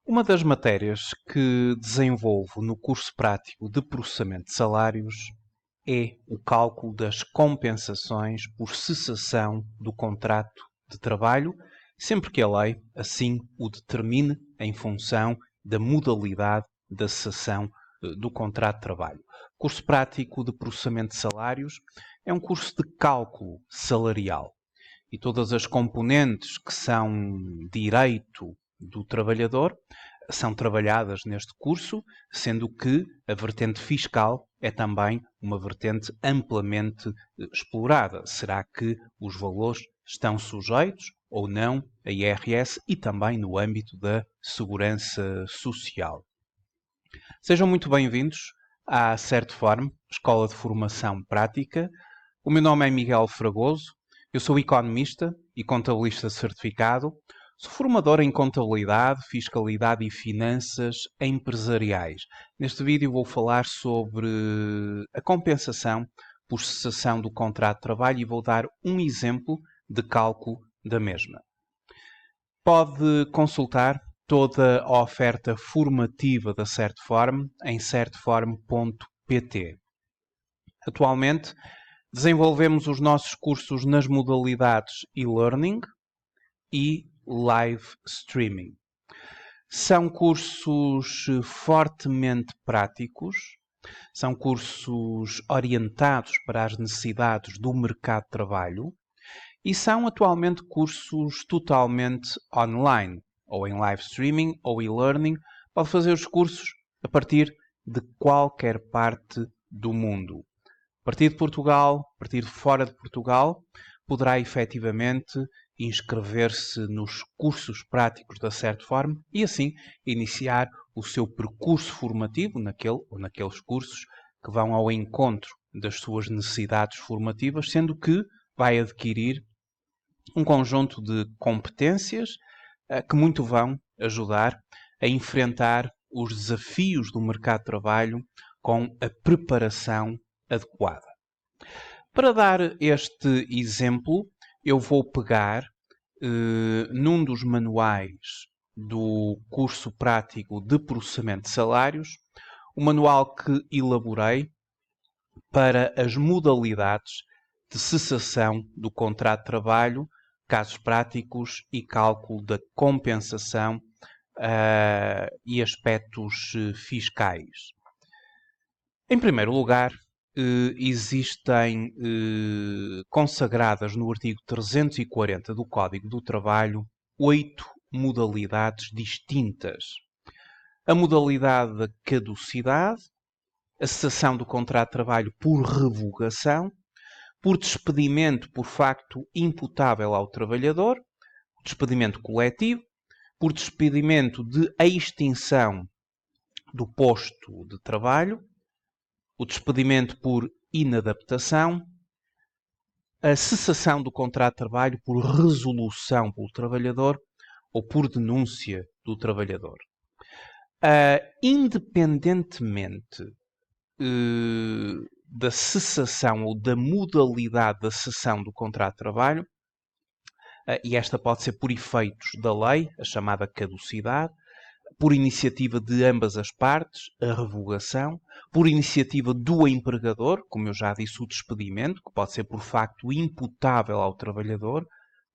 Uma das matérias que desenvolvo no curso prático de processamento de salários é o cálculo das compensações por cessação do contrato de trabalho, sempre que a lei assim o determine em função da modalidade da cessação do contrato de trabalho. O curso prático de processamento de salários é um curso de cálculo salarial e todas as componentes que são direito do trabalhador são trabalhadas neste curso, sendo que a vertente fiscal é também uma vertente amplamente explorada. Será que os valores estão sujeitos ou não a IRS e também no âmbito da segurança social? Sejam muito bem-vindos à Certform, Escola de Formação Prática. O meu nome é Miguel Fragoso, eu sou economista e contabilista certificado, sou formador em contabilidade, fiscalidade e finanças empresariais. Neste vídeo vou falar sobre a compensação por cessação do contrato de trabalho e vou dar um exemplo de cálculo da mesma. Pode consultar toda a oferta formativa da Certform em certform.pt. Atualmente, desenvolvemos os nossos cursos nas modalidades e-learning e live streaming. São cursos fortemente práticos, são cursos orientados para as necessidades do mercado de trabalho e são atualmente cursos totalmente online, ou em live streaming ou e-learning. Pode fazer os cursos a partir de qualquer parte do mundo. A partir de Portugal, a partir de fora de Portugal, poderá efetivamente inscrever-se nos cursos práticos da Certform e assim iniciar o seu percurso formativo naquele ou naqueles cursos que vão ao encontro das suas necessidades formativas, sendo que vai adquirir um conjunto de competências que muito vão ajudar a enfrentar os desafios do mercado de trabalho com a preparação adequada. Para dar este exemplo, eu vou pegar num dos manuais do curso prático de processamento de salários, o manual que elaborei para as modalidades de cessação do contrato de trabalho, casos práticos e cálculo da compensação e aspectos fiscais. Em primeiro lugar, existem consagradas no artigo 340 do Código do Trabalho 8 modalidades distintas. A modalidade da caducidade, a cessação do contrato de trabalho por revogação, por despedimento por facto imputável ao trabalhador, despedimento coletivo, por despedimento de extinção do posto de trabalho, o despedimento por inadaptação, a cessação do contrato de trabalho por resolução pelo trabalhador ou por denúncia do trabalhador. Independentemente da cessação ou da modalidade da cessação do contrato de trabalho, e esta pode ser por efeitos da lei, a chamada caducidade, por iniciativa de ambas as partes, a revogação, por iniciativa do empregador, como eu já disse, o despedimento, que pode ser por facto imputável ao trabalhador,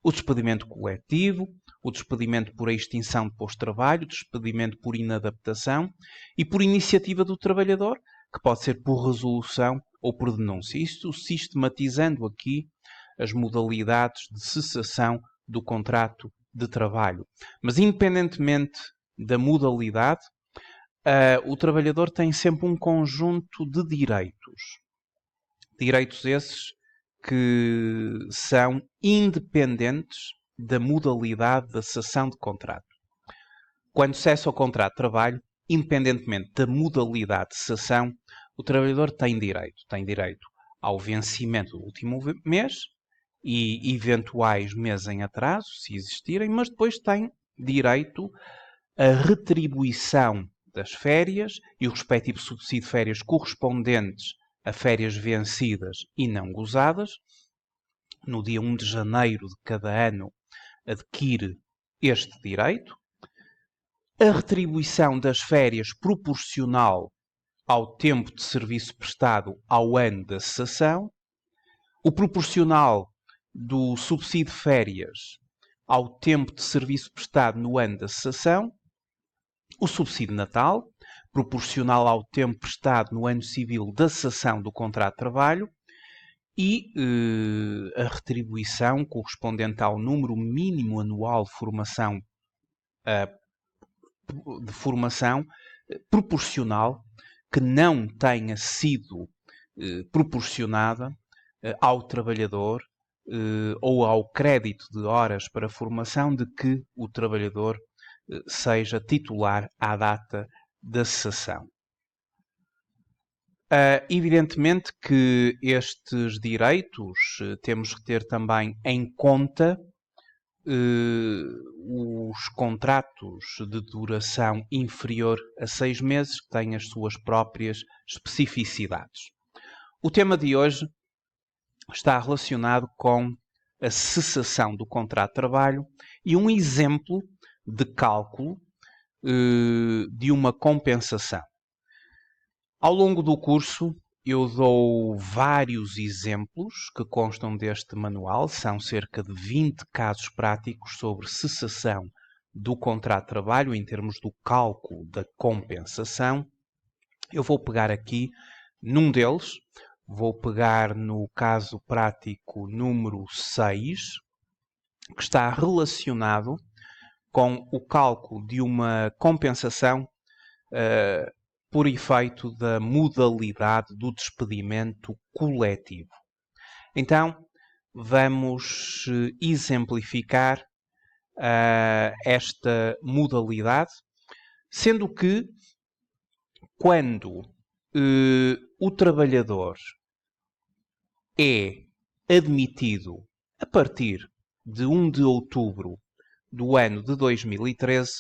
o despedimento coletivo, o despedimento por extinção de posto de trabalho, o despedimento por inadaptação e por iniciativa do trabalhador, que pode ser por resolução ou por denúncia. Isto sistematizando aqui as modalidades de cessação do contrato de trabalho. Mas independentemente da modalidade, o trabalhador tem sempre um conjunto de direitos. Direitos esses que são independentes da modalidade da cessação de contrato. Quando cessa o contrato de trabalho, independentemente da modalidade de cessação, o trabalhador tem direito. Tem direito ao vencimento do último mês e eventuais meses em atraso, se existirem, mas depois tem direito à retribuição das férias e o respectivo subsídio de férias correspondentes a férias vencidas e não gozadas. No dia 1 de janeiro de cada ano adquire este direito. A retribuição das férias proporcional ao tempo de serviço prestado ao ano da cessação, o proporcional do subsídio de férias ao tempo de serviço prestado no ano da cessação, o subsídio natal, proporcional ao tempo prestado no ano civil da cessação do contrato de trabalho, e a retribuição correspondente ao número mínimo anual de formação proporcional que não tenha sido proporcionada ao trabalhador ou ao crédito de horas para formação de que o trabalhador seja titular à data da cessação. Evidentemente que estes direitos temos que ter também em conta os contratos de duração inferior a 6 meses, que têm as suas próprias especificidades. O tema de hoje está relacionado com a cessação do contrato de trabalho e um exemplo de cálculo de uma compensação. Ao longo do curso, eu dou vários exemplos que constam deste manual. São cerca de 20 casos práticos sobre cessação do contrato de trabalho em termos do cálculo da compensação. Eu vou pegar aqui num deles, vou pegar no caso prático número 6, que está relacionado com o cálculo de uma compensação por efeito da modalidade do despedimento coletivo. Então, vamos exemplificar esta modalidade, sendo que quando o trabalhador é admitido a partir de 1 de outubro do ano de 2013,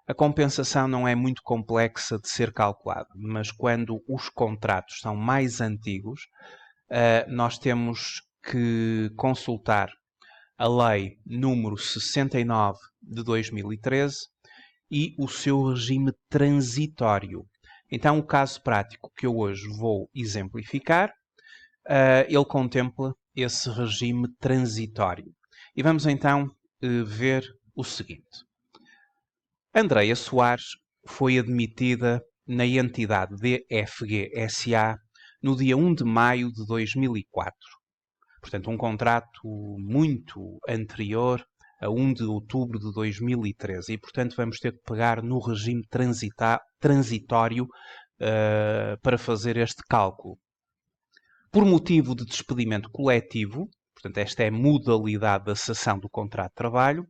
a compensação não é muito complexa de ser calculada, mas quando os contratos são mais antigos, nós temos que consultar a Lei número 69 de 2013 e o seu regime transitório. Então, o caso prático que eu hoje vou exemplificar, ele contempla esse regime transitório. E vamos então ver o seguinte. Andreia Soares foi admitida na entidade DFG SA no dia 1 de maio de 2004. Portanto, um contrato muito anterior a 1 de outubro de 2013. E, portanto, vamos ter que pegar no regime transitório para fazer este cálculo. Por motivo de despedimento coletivo, portanto, esta é a modalidade da cessação do contrato de trabalho,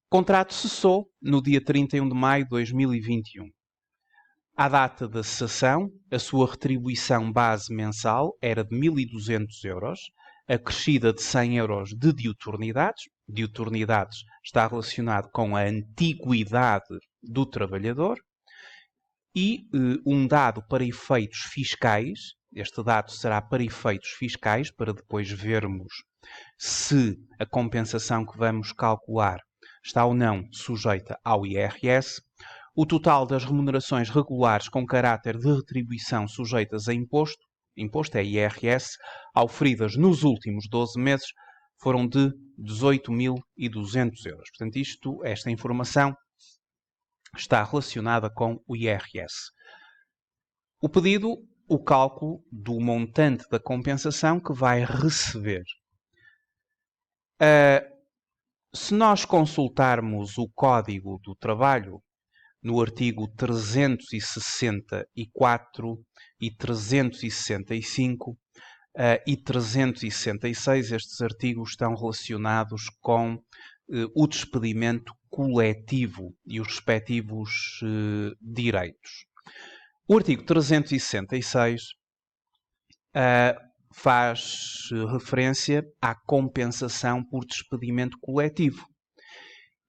o contrato cessou no dia 31 de maio de 2021. À data da cessação, a sua retribuição base mensal era de 1.200 euros, acrescida de 100 euros de diuturnidades. Diuturnidades está relacionado com a antiguidade do trabalhador. E um dado para efeitos fiscais, este dado será para efeitos fiscais, para depois vermos se a compensação que vamos calcular está ou não sujeita ao IRS, o total das remunerações regulares com caráter de retribuição sujeitas a imposto é IRS, auferidas nos últimos 12 meses, foram de 18.200 euros. Portanto, esta informação está relacionada com o IRS. O pedido, o cálculo do montante da compensação que vai receber. Se nós consultarmos o Código do Trabalho, no artigo 364 e 365 e 366, estes artigos estão relacionados com o despedimento coletivo e os respectivos direitos. O artigo 366 faz referência à compensação por despedimento coletivo.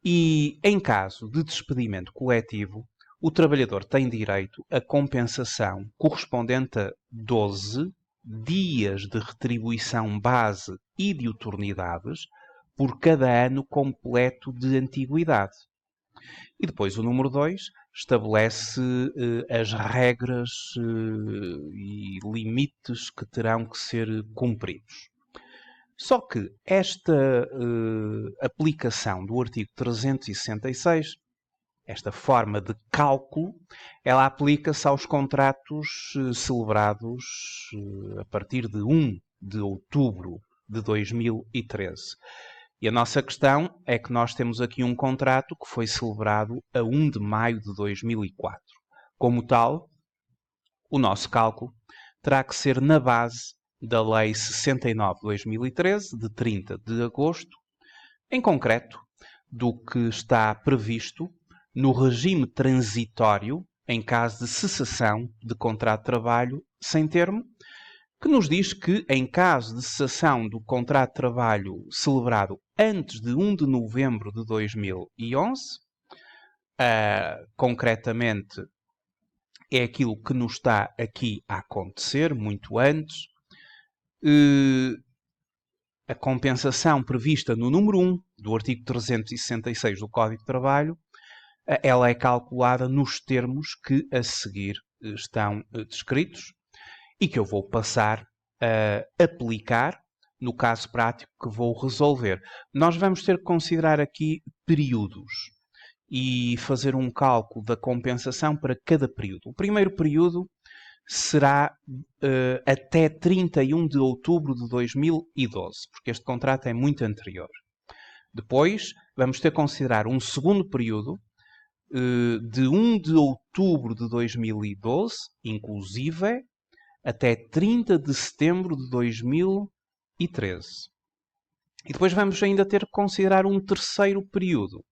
E, em caso de despedimento coletivo, o trabalhador tem direito a compensação correspondente a 12 dias de retribuição base e diuturnidades por cada ano completo de antiguidade. E depois o número 2 estabelece as regras e limites que terão que ser cumpridos. Só que esta aplicação do artigo 366, esta forma de cálculo, ela aplica-se aos contratos celebrados a partir de 1 de outubro de 2013. E a nossa questão é que nós temos aqui um contrato que foi celebrado a 1 de maio de 2004. Como tal, o nosso cálculo terá que ser na base da Lei 69/2013, de 30 de agosto, em concreto, do que está previsto no regime transitório em caso de cessação de contrato de trabalho sem termo, que nos diz que, em caso de cessação do contrato de trabalho celebrado antes de 1 de novembro de 2011, concretamente é aquilo que nos está aqui a acontecer, muito antes, a compensação prevista no número 1 do artigo 366 do Código de Trabalho, ela é calculada nos termos que a seguir estão descritos e que eu vou passar a aplicar no caso prático que vou resolver. Nós vamos ter que considerar aqui períodos e fazer um cálculo da compensação para cada período. O primeiro período será até 31 de outubro de 2012, porque este contrato é muito anterior. Depois, vamos ter que considerar um segundo período de 1 de outubro de 2012, inclusive, até 30 de setembro de 2013. E depois vamos ainda ter que considerar um terceiro período,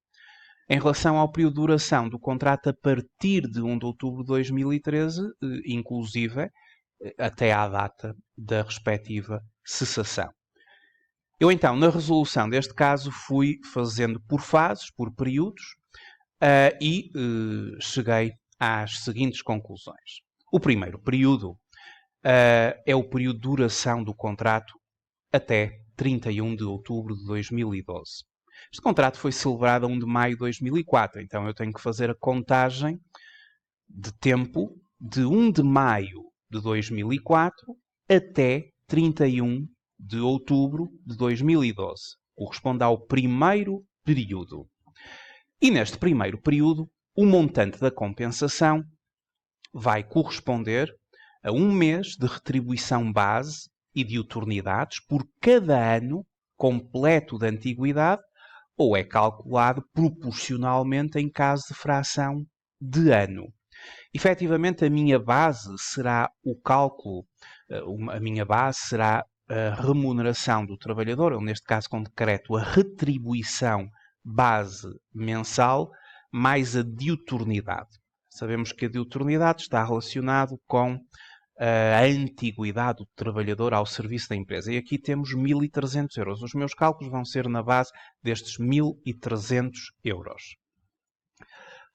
em relação ao período de duração do contrato a partir de 1 de outubro de 2013, inclusive até à data da respectiva cessação. Eu então, na resolução deste caso, fui fazendo por fases, por períodos, e cheguei às seguintes conclusões. O primeiro período é o período de duração do contrato até 31 de outubro de 2012. Este contrato foi celebrado a 1 de maio de 2004, então eu tenho que fazer a contagem de tempo de 1 de maio de 2004 até 31 de outubro de 2012. Corresponde ao primeiro período. E neste primeiro período, o montante da compensação vai corresponder a um mês de retribuição base e de diuturnidades por cada ano completo de antiguidade, ou é calculado proporcionalmente em caso de fração de ano. Efetivamente, a minha base será o cálculo, a minha base será a remuneração do trabalhador, ou neste caso com decreto a retribuição base mensal, mais a diuturnidade. Sabemos que a diuturnidade está relacionado com a antiguidade do trabalhador ao serviço da empresa. E aqui temos 1.300 euros. Os meus cálculos vão ser na base destes 1.300 euros.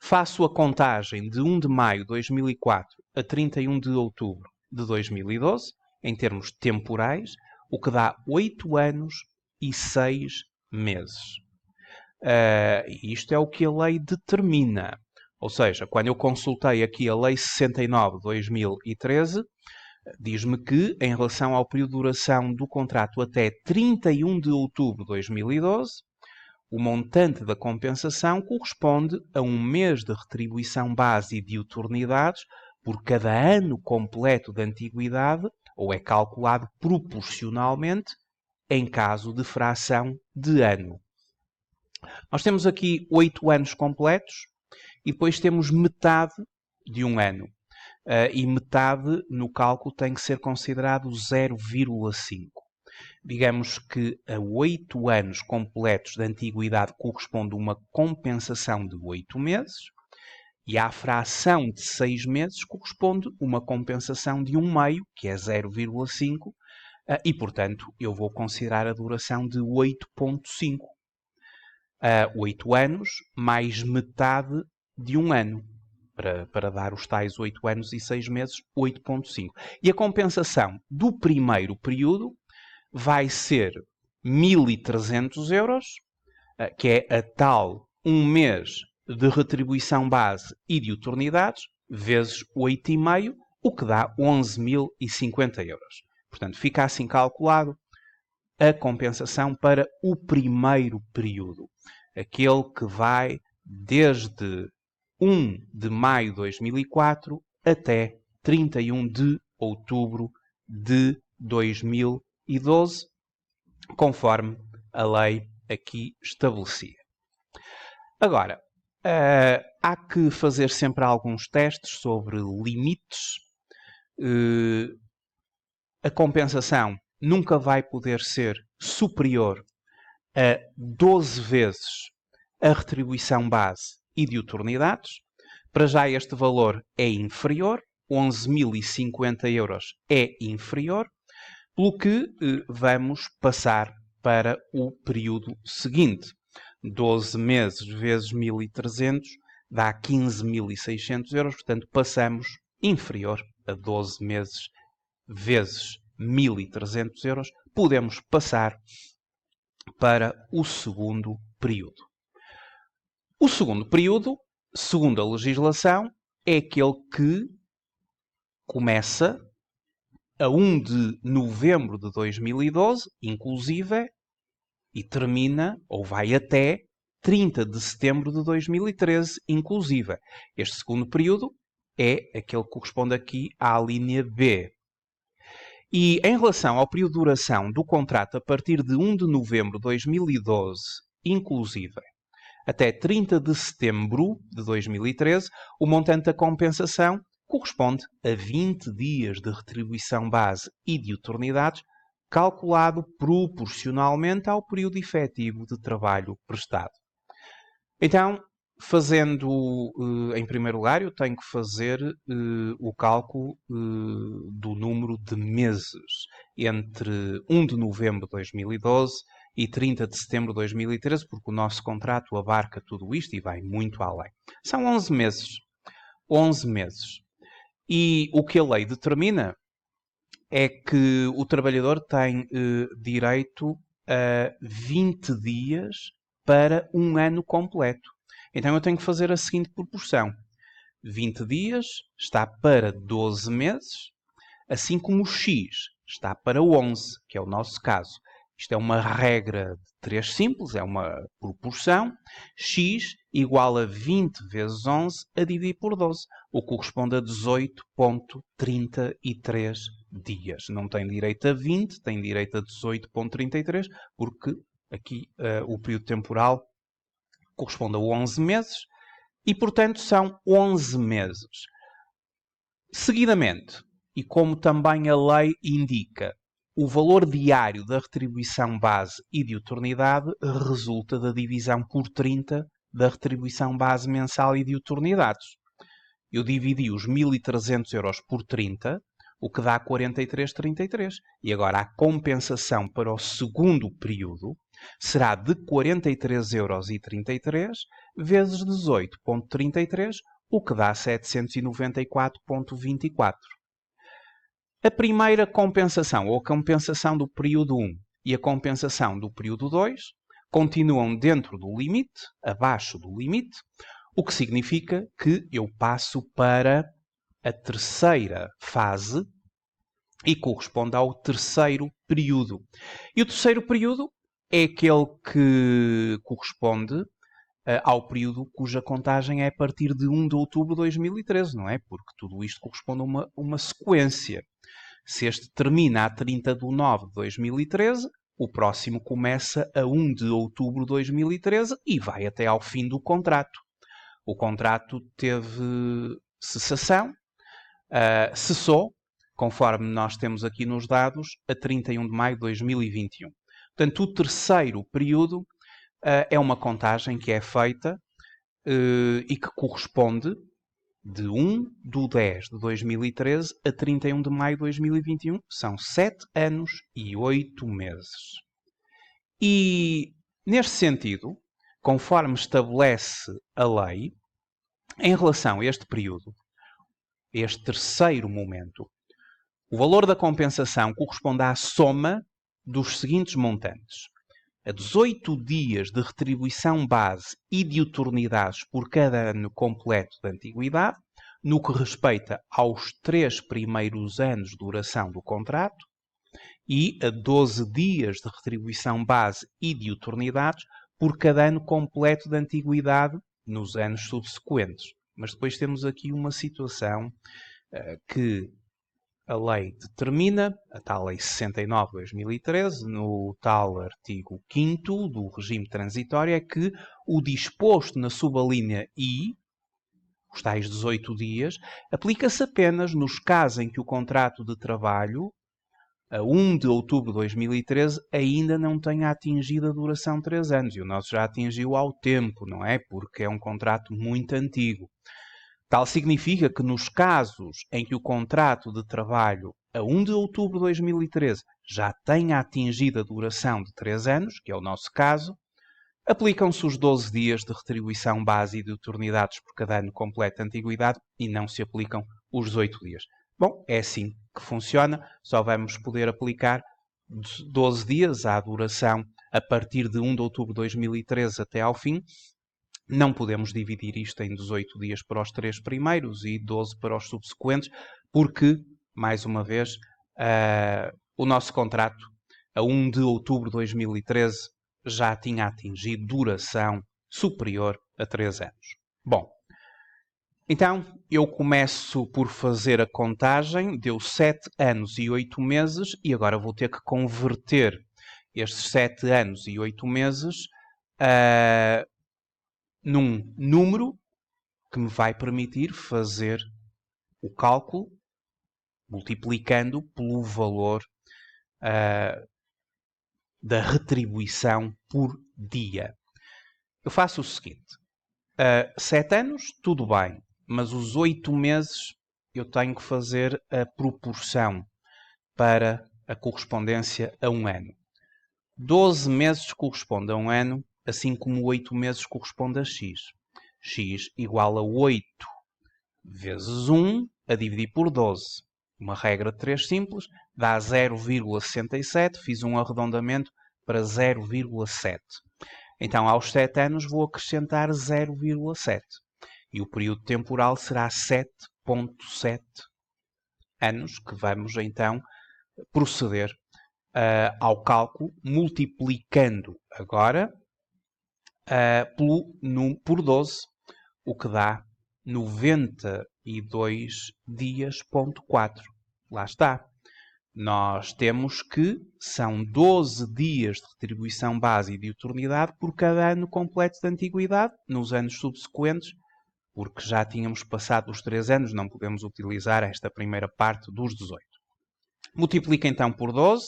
Faço a contagem de 1 de maio de 2004 a 31 de outubro de 2012, em termos temporais, o que dá 8 anos e 6 meses. Isto é o que a lei determina. Ou seja, quando eu consultei aqui a Lei 69 de 2013, diz-me que, em relação ao período de duração do contrato até 31 de outubro de 2012, o montante da compensação corresponde a um mês de retribuição base e diuturnidades por cada ano completo de antiguidade, ou é calculado proporcionalmente em caso de fração de ano. Nós temos aqui 8 anos completos, e depois temos metade de um ano. E metade no cálculo tem que ser considerado 0,5. Digamos que a 8 anos completos de antiguidade corresponde uma compensação de 8 meses e à fração de 6 meses corresponde uma compensação de 1 meio, que é 0,5, e portanto eu vou considerar a duração de 8,5. 8 anos mais metade de um ano, para dar os tais 8 anos e 6 meses, 8,5. E a compensação do primeiro período vai ser 1.300 euros, que é a tal um mês de retribuição base e de utilidades, vezes 8,5, o que dá 11.050 euros. Portanto, fica assim calculado a compensação para o primeiro período, aquele que vai desde 1 de maio de 2004 até 31 de outubro de 2012, conforme a lei aqui estabelecia. Agora, há que fazer sempre alguns testes sobre limites. A compensação nunca vai poder ser superior a 12 vezes a retribuição base e de utilidades. Para já este valor é inferior, 11.050 euros é inferior, pelo que vamos passar para o período seguinte. 12 meses vezes 1.300 dá 15.600 euros, portanto passamos inferior a 12 meses vezes 1.300 euros, podemos passar para o segundo período. O segundo período, segundo a legislação, é aquele que começa a 1 de novembro de 2012, inclusive, e termina, ou vai até 30 de setembro de 2013, inclusive. Este segundo período é aquele que corresponde aqui à linha B. E em relação ao período de duração do contrato a partir de 1 de novembro de 2012, inclusive, até 30 de setembro de 2013, o montante da compensação corresponde a 20 dias de retribuição base e de utilidades, calculado proporcionalmente ao período efetivo de trabalho prestado. Então, fazendo, em primeiro lugar, eu tenho que fazer o cálculo do número de meses entre 1 de novembro de 2012 e 30 de setembro de 2013, porque o nosso contrato abarca tudo isto e vai muito além. São 11 meses. 11 meses. E o que a lei determina é que o trabalhador tem direito a 20 dias para um ano completo. Então eu tenho que fazer a seguinte proporção. 20 dias está para 12 meses, assim como o X está para 11, que é o nosso caso. Isto é uma regra de 3 simples, é uma proporção. X igual a 20 vezes 11 a dividir por 12, o que corresponde a 18,33 dias. Não tem direito a 20, tem direito a 18,33, porque aqui o período temporal corresponde a 11 meses e, portanto, são 11 meses. Seguidamente, e como também a lei indica, o valor diário da retribuição base e de utilidade resulta da divisão por 30 da retribuição base mensal e de utilidades. Eu dividi os 1.300 euros por 30, o que dá 43,33. E agora a compensação para o segundo período será de 43,33 euros vezes 18,33, o que dá 794,24. A primeira compensação, ou a compensação do período 1 e a compensação do período 2, continuam dentro do limite, abaixo do limite, o que significa que eu passo para a terceira fase e corresponde ao terceiro período. E o terceiro período é aquele que corresponde ao período cuja contagem é a partir de 1 de outubro de 2013, não é? Porque tudo isto corresponde a uma sequência. Se este termina a 30 de nove de 2013, o próximo começa a 1 de outubro de 2013 e vai até ao fim do contrato. O contrato teve cessação, cessou, conforme nós temos aqui nos dados, a 31 de maio de 2021. Portanto, o terceiro período é uma contagem que é feita e que corresponde de 1 de 10 de 2013 a 31 de maio de 2021. São 7 anos e 8 meses. E, neste sentido, conforme estabelece a lei, em relação a este período, este terceiro momento, o valor da compensação corresponde à soma dos seguintes montantes. a 18 dias de retribuição base e diuturnidades por cada ano completo de antiguidade, no que respeita aos 3 primeiros anos de duração do contrato, e a 12 dias de retribuição base e diuturnidades por cada ano completo de antiguidade nos anos subsequentes. Mas depois temos aqui uma situação que a lei determina, a tal Lei 69/2013, no tal artigo 5º do regime transitório, é que o disposto na subalínea I, os tais 18 dias, aplica-se apenas nos casos em que o contrato de trabalho, a 1 de outubro de 2013, ainda não tenha atingido a duração de 3 anos. E o nosso já atingiu ao tempo, não é? Porque é um contrato muito antigo. Tal significa que nos casos em que o contrato de trabalho a 1 de outubro de 2013 já tenha atingido a duração de 3 anos, que é o nosso caso, aplicam-se os 12 dias de retribuição base e de diuturnidades por cada ano completo de antiguidade e não se aplicam os 18 dias. Bom, é assim que funciona, só vamos poder aplicar 12 dias à duração a partir de 1 de outubro de 2013 até ao fim. Não podemos dividir isto em 18 dias para os 3 primeiros e 12 para os subsequentes, porque, mais uma vez, o nosso contrato, a 1 de outubro de 2013, já tinha atingido duração superior a 3 anos. Bom, então eu começo por fazer a contagem, deu 7 anos e 8 meses, e agora vou ter que converter estes 7 anos e 8 meses num número que me vai permitir fazer o cálculo multiplicando pelo valor da retribuição por dia. Eu faço o seguinte, 7 anos, tudo bem, mas os 8 meses eu tenho que fazer a proporção para a correspondência a um ano. 12 meses corresponde a um ano, assim como 8 meses corresponde a x. X igual a 8 vezes 1 a dividir por 12. Uma regra de 3 simples, dá 0,67, fiz um arredondamento para 0,7. Então, aos 7 anos vou acrescentar 0,7. E o período temporal será 7,7 anos, que vamos então proceder ao cálculo, multiplicando agora por 12, o que dá 92 dias,4. Lá está. Nós temos que são 12 dias de retribuição base e de diuturnidade por cada ano completo de antiguidade, nos anos subsequentes, porque já tínhamos passado os 3 anos, não podemos utilizar esta primeira parte dos 18. Multiplica então por 12,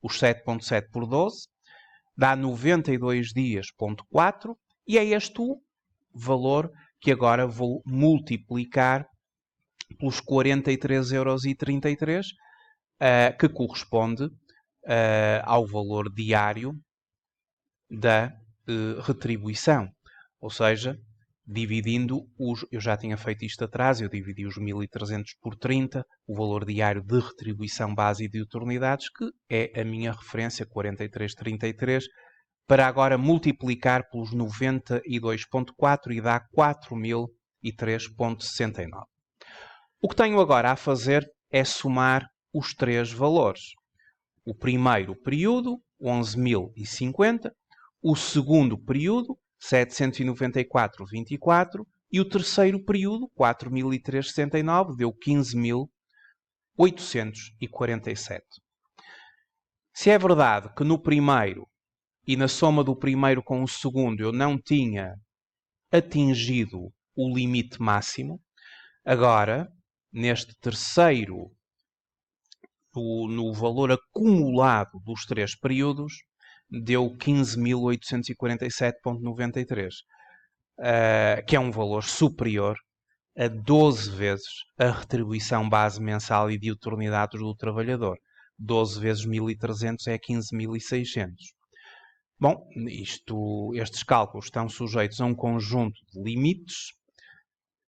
os 7,7 por 12, dá 92 dias,4, e é este o valor que agora vou multiplicar pelos 43,33 €, que corresponde ao valor diário da retribuição. Ou seja, dividindo eu já tinha feito isto atrás, eu dividi os 1.300 por 30, o valor diário de retribuição base e de diuturnidades, que é a minha referência, 43,33, para agora multiplicar pelos 92,4 e dá 4.003,69. O que tenho agora a fazer é somar os 3 valores. O primeiro período, 11.050, o segundo período, 794,24, e o terceiro período, 4.003,69, deu 15.847. Se é verdade que no primeiro e na soma do primeiro com o segundo eu não tinha atingido o limite máximo, agora, neste terceiro, no valor acumulado dos 3 períodos, deu 15.847,93, que é um valor superior a 12 vezes a retribuição base mensal e diuturnidades do trabalhador. 12 vezes 1.300 é 15.600. Bom, estes cálculos estão sujeitos a um conjunto de limites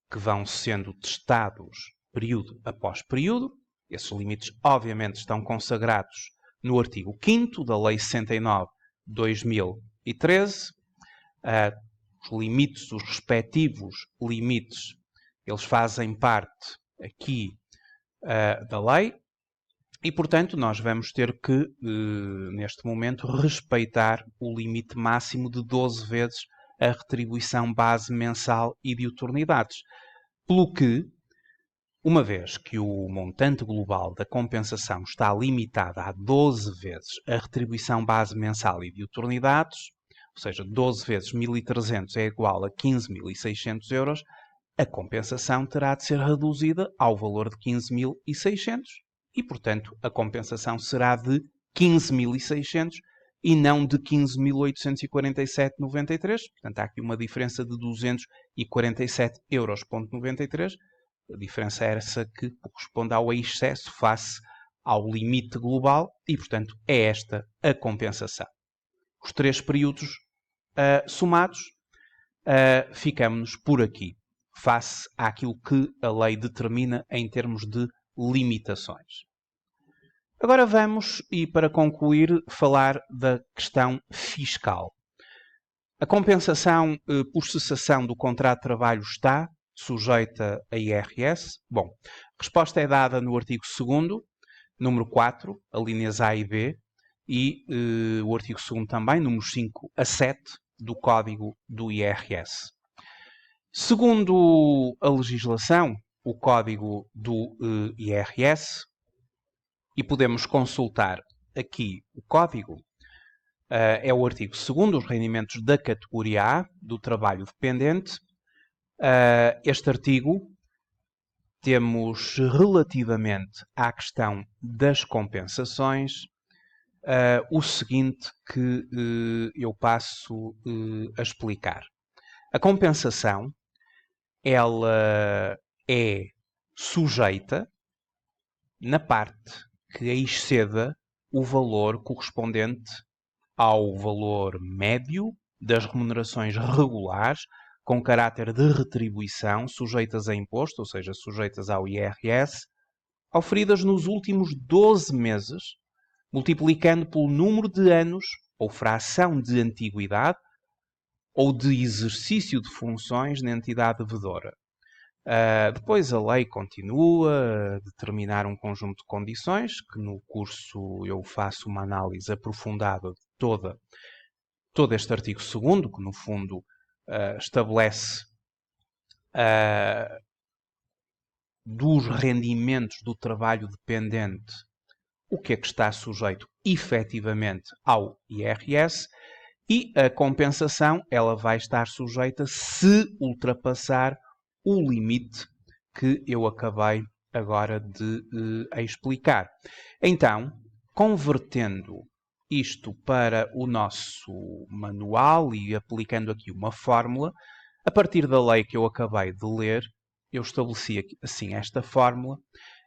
que vão sendo testados período após período. Esses limites, obviamente, estão consagrados no artigo 5º da Lei 69 2013. Os limites, os respectivos limites, eles fazem parte aqui da lei e, portanto, nós vamos ter que, neste momento, respeitar o limite máximo de 12 vezes a retribuição base mensal e diuturnidades. Pelo que, uma vez que o montante global da compensação está limitado a 12 vezes a retribuição base mensal e diuturnidades, ou seja, 12 vezes 1.300 é igual a 15.600 euros, a compensação terá de ser reduzida ao valor de 15.600 e, portanto, a compensação será de 15.600 e não de 15.847,93. Portanto, há aqui uma diferença de 247,93 euros. A diferença é essa que corresponde ao excesso face ao limite global e, portanto, é esta a compensação. Os 3 períodos somados, ficamos por aqui, face àquilo que a lei determina em termos de limitações. Agora vamos, e para concluir, falar da questão fiscal. A compensação por cessação do contrato de trabalho está sujeita a IRS? Bom, a resposta é dada no artigo 2º, número 4, alíneas A e B, e o artigo 2º também, números 5 a 7, do Código do IRS. Segundo a legislação, o Código do IRS, e podemos consultar aqui o Código, é o artigo 2º, os rendimentos da categoria A, do trabalho dependente. Este artigo temos relativamente à questão das compensações o seguinte que eu passo a explicar. A compensação, ela é sujeita na parte que exceda o valor correspondente ao valor médio das remunerações regulares com caráter de retribuição sujeitas a imposto, ou seja, sujeitas ao IRS, auferidas nos últimos 12 meses, multiplicando pelo número de anos ou fração de antiguidade ou de exercício de funções na entidade devedora. Depois a lei continua a determinar um conjunto de condições, que no curso eu faço uma análise aprofundada de todo este artigo 2º, que no fundo estabelece dos rendimentos do trabalho dependente o que é que está sujeito efetivamente ao IRS, e a compensação ela vai estar sujeita se ultrapassar o limite que eu acabei agora de explicar. Então, convertendo isto para o nosso manual e aplicando aqui uma fórmula, a partir da lei que eu acabei de ler, eu estabeleci assim esta fórmula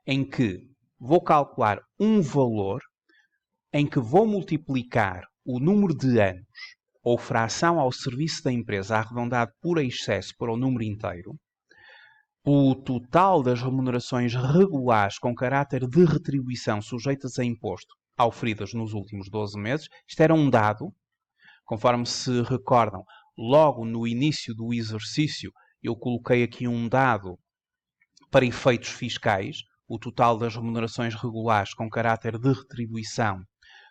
em que vou calcular um valor em que vou multiplicar o número de anos ou fração ao serviço da empresa arredondado por excesso para o número inteiro, o total das remunerações regulares com caráter de retribuição sujeitas a imposto auferidas nos últimos 12 meses. Isto era um dado, conforme se recordam, logo no início do exercício eu coloquei aqui um dado para efeitos fiscais, o total das remunerações regulares com caráter de retribuição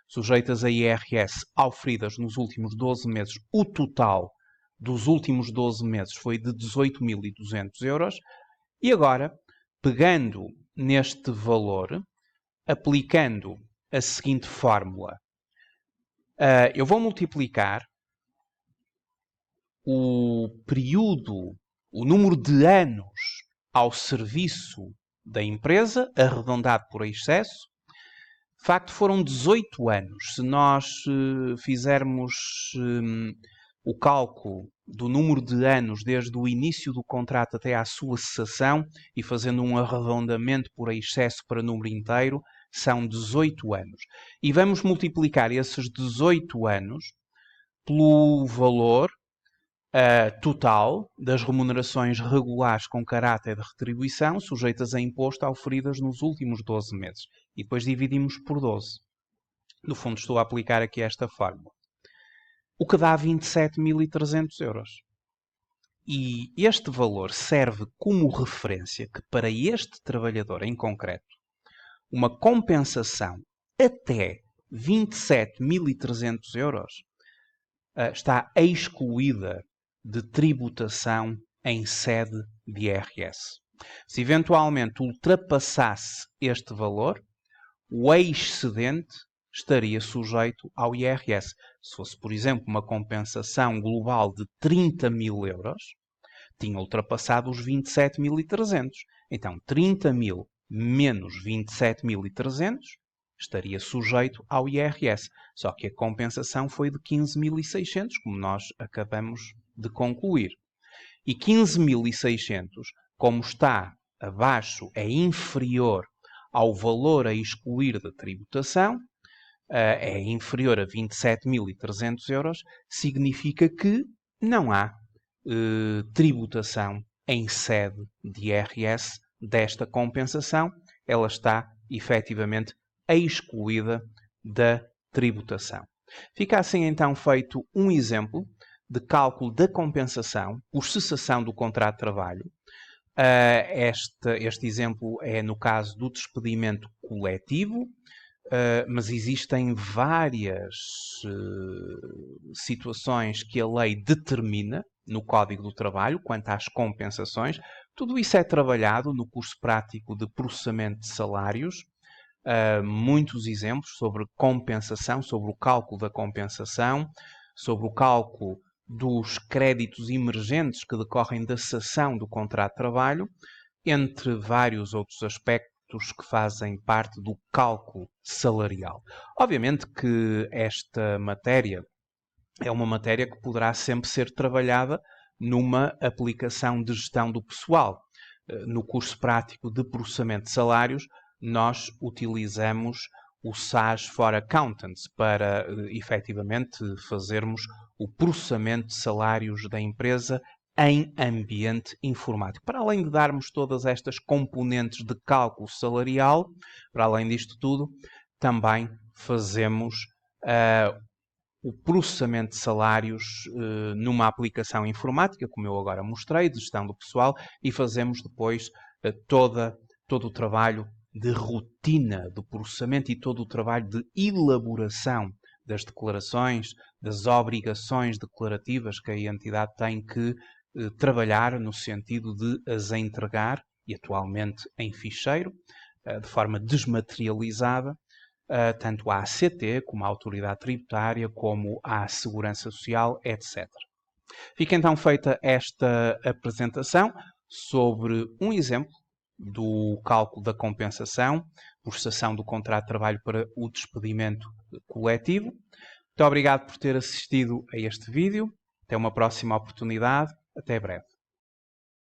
sujeitas a IRS auferidas nos últimos 12 meses, o total dos últimos 12 meses foi de 18.200 euros. E agora, pegando neste valor, aplicando a seguinte fórmula, eu vou multiplicar o período, o número de anos ao serviço da empresa, arredondado por excesso. De facto, foram 18 anos. Se nós fizermos o cálculo do número de anos desde o início do contrato até à sua cessação e fazendo um arredondamento por excesso para número inteiro, são 18 anos. E vamos multiplicar esses 18 anos pelo valor total das remunerações regulares com caráter de retribuição sujeitas a imposto auferidas nos últimos 12 meses. E depois dividimos por 12. No fundo, estou a aplicar aqui esta fórmula. o que dá 27.300 euros. E este valor serve como referência que para este trabalhador em concreto, uma compensação até 27.300 euros está excluída de tributação em sede de IRS. Se eventualmente ultrapassasse este valor, o excedente estaria sujeito ao IRS. Se fosse, por exemplo, uma compensação global de 30.000 euros, tinha ultrapassado os 27.300. Então, 30.000 menos 27.300 estaria sujeito ao IRS. Só que a compensação foi de 15.600, como nós acabamos de concluir. E 15.600, como está abaixo, é inferior ao valor a excluir da tributação, é inferior a 27.300 euros, significa que não há tributação em sede de IRS desta compensação. Ela está efetivamente excluída da tributação. Fica assim então feito um exemplo de cálculo da compensação por cessação do contrato de trabalho. Este exemplo é no caso do despedimento coletivo, mas existem várias situações que a lei determina no Código do Trabalho quanto às compensações. Tudo isso é trabalhado no curso prático de processamento de salários. Muitos exemplos sobre compensação, sobre o cálculo da compensação, sobre o cálculo dos créditos emergentes que decorrem da cessação do contrato de trabalho, entre vários outros aspectos que fazem parte do cálculo salarial. Obviamente que esta matéria é uma matéria que poderá sempre ser trabalhada numa aplicação de gestão do pessoal. No curso prático de processamento de salários, nós utilizamos o SAS for Accountants para, efetivamente, fazermos o processamento de salários da empresa em ambiente informático. Para além de darmos todas estas componentes de cálculo salarial, para além disto tudo, também fazemos o processamento de salários numa aplicação informática, como eu agora mostrei, de gestão do pessoal, e fazemos depois todo o trabalho de rotina do processamento e todo o trabalho de elaboração das declarações, das obrigações declarativas que a entidade tem que trabalhar no sentido de as entregar, e atualmente em ficheiro, de forma desmaterializada, tanto à ACT, como à Autoridade Tributária, como à Segurança Social, etc. Fica então feita esta apresentação sobre um exemplo do cálculo da compensação por cessação do contrato de trabalho para o despedimento coletivo. Muito obrigado por ter assistido a este vídeo. Até uma próxima oportunidade. Até breve.